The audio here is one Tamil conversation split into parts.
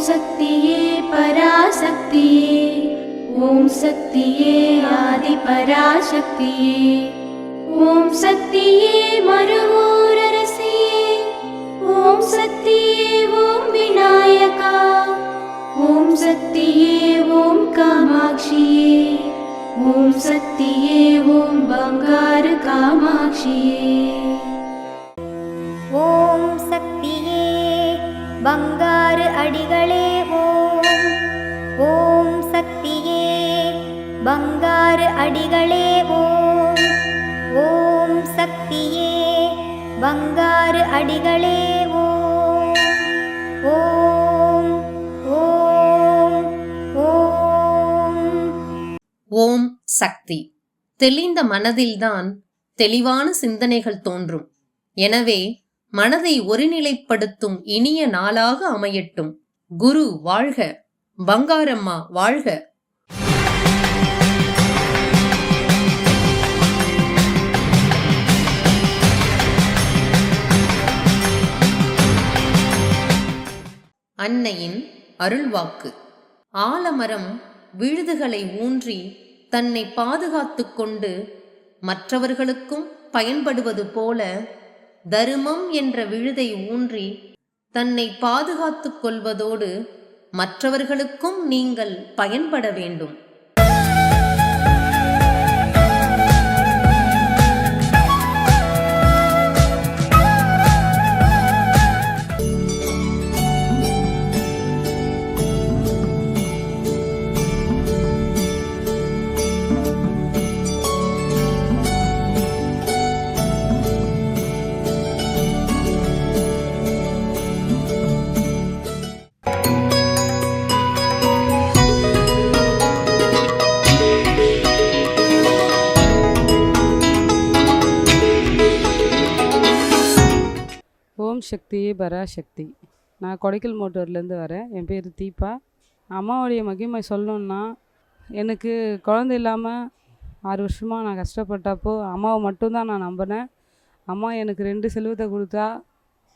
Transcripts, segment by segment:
சக்தியே பராசக்தியே, ஓம் சக்தியே ஆதி பராசக்தியே, ஓம் சக்தியே மறுவூரரசியே, ஓம் சக்தியே ஓம் விநாயகா, ஓம் சக்தியே ஓம் காமாட்சியே, ஓம் சக்தியே ஓம் பங்காரு காமாட்சியே. ஓம் சக்தியே பங்காரு அடிகளே ஓம், ஓம் சக்தியே பங்காரு அடிகளே ஓம், ஓம் சக்தியே பங்காரு அடிகளே ஓம், ஓம் ஓம் ஓம். ஓம் சக்தி. தெளிந்த மனதில்தான் தெளிவான சிந்தனைகள் தோன்றும். எனவே மனதை ஒருநிலைப்படுத்தும் இனிய நாளாக அமையட்டும். குரு வாழ்க, பங்காரம்மா வாழ்க. அன்னையின் அருள்வாக்கு. ஆலமரம் விழுதுகளை ஊன்றி தன்னை பாதுகாத்துக் கொண்டு மற்றவர்களுக்கும் பயன்படுவது போல தருமம் என்ற விழுதை ஊன்றி தன்னை பாதுகாத்துக் கொள்வதோடு மற்றவர்களுக்கும் நீங்கள் பயன்பட வேண்டும். ஓம் சக்தியே பராசக்தி. நான் கொடைக்கல் மோட்டூர்லேருந்து வரேன். என் பேர் தீபா. அம்மாவுடைய மகிமை சொல்லணுன்னா, எனக்கு குழந்தை இல்லாமல் 6 வருஷமாக நான் கஷ்டப்பட்டப்போ அம்மாவை மட்டும்தான் நான் நம்பினேன். அம்மா எனக்கு 2 செல்வத்தை கொடுத்தா,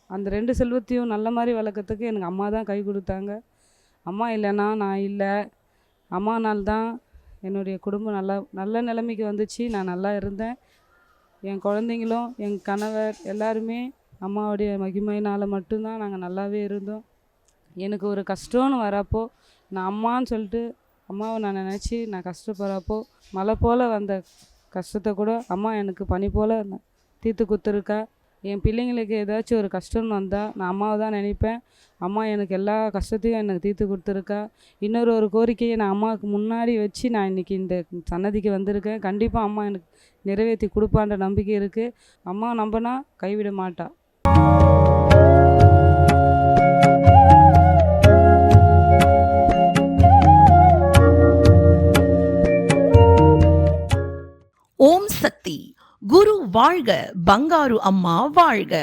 அந்த 2 செல்வத்தையும் நல்ல மாதிரி வளர்க்கறதுக்கு எனக்கு அம்மா தான் கை கொடுத்தாங்க. அம்மா இல்லைன்னா நான் இல்லை. அம்மானால்தான் என்னுடைய குடும்பம் நல்ல நிலைமைக்கு வந்துச்சு. நான் நல்லா இருந்தேன். என் குழந்தைங்களும் என் கணவர் எல்லாருமே அம்மாவுடைய மகிமையினால் மட்டும்தான் நாங்கள் நல்லாவே இருந்தோம். எனக்கு ஒரு கஷ்டம்னு வரப்போ நான் அம்மான்னு சொல்லிட்டு அம்மாவை நான் நினச்சி நான் கஷ்டப்படுறப்போ மழை போல் வந்த கஷ்டத்தை கூட அம்மா எனக்கு பனி போல் தீர்த்து கொடுத்துருக்கா. என் பிள்ளைங்களுக்கு ஏதாச்சும் ஒரு கஷ்டம்னு வந்தால் நான் அம்மாவை தான் நினைப்பேன். அம்மா எனக்கு எல்லா கஷ்டத்தையும் எனக்கு தீர்த்து கொடுத்துருக்கா. இன்னொரு கோரிக்கையை நான் அம்மாவுக்கு முன்னாடி வச்சு நான் இன்றைக்கி இந்த சன்னதிக்கு வந்திருக்கேன். கண்டிப்பாக அம்மா எனக்கு நிறைவேற்றி கொடுப்பான்ற நம்பிக்கை இருக்குது. அம்மா நம்பினா கைவிட மாட்டா. ஓம் சக்தி. குரு வாழ்க, பங்காரு அம்மா வாழ்க.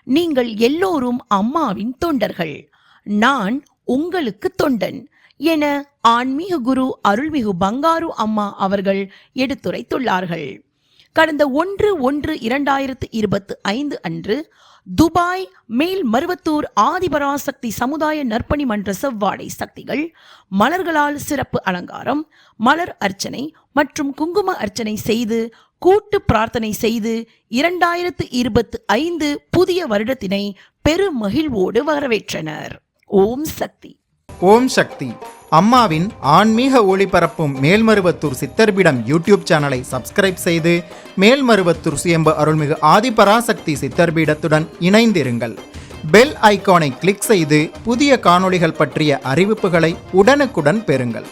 நீங்கள் எல்லோரும் அம்மாவின் தொண்டர்கள். நான் உங்களுக்கு தொண்டன் என ஆன்மீக குரு அருள்மிகு பங்காரு அம்மா அவர்கள் எடுத்துரைத்துள்ளார்கள். கடந்த 1/1/2025 அன்று துபாய் மேல்மருவத்தூர் ஆதிபராசக்தி சமுதாய நற்பணி மன்ற செவ்வாடை சக்திகள் மலர்களால் சிறப்பு அலங்காரம், மலர் அர்ச்சனை மற்றும் குங்கும அர்ச்சனை செய்து கூட்டு பிரார்த்தனை செய்து 2025 புதிய வருடத்தினை பெருமகிழ்வோடு வரவேற்றனர். ஓம் சக்தி. ஓம் சக்தி. அம்மாவின் ஆன்மீக ஒளிபரப்பும் மேல்மருவத்தூர் சித்தர்பீடம் யூடியூப் சேனலை சப்ஸ்கிரைப் செய்து மேல்மருவத்தூர் சுயம்பு அருள்மிகு ஆதிபராசக்தி சித்தர்பீடத்துடன் இணைந்திருங்கள். பெல் ஐகானை கிளிக் செய்து புதிய காணொளிகள் பற்றிய அறிவிப்புகளை உடனுக்குடன் பெறுங்கள்.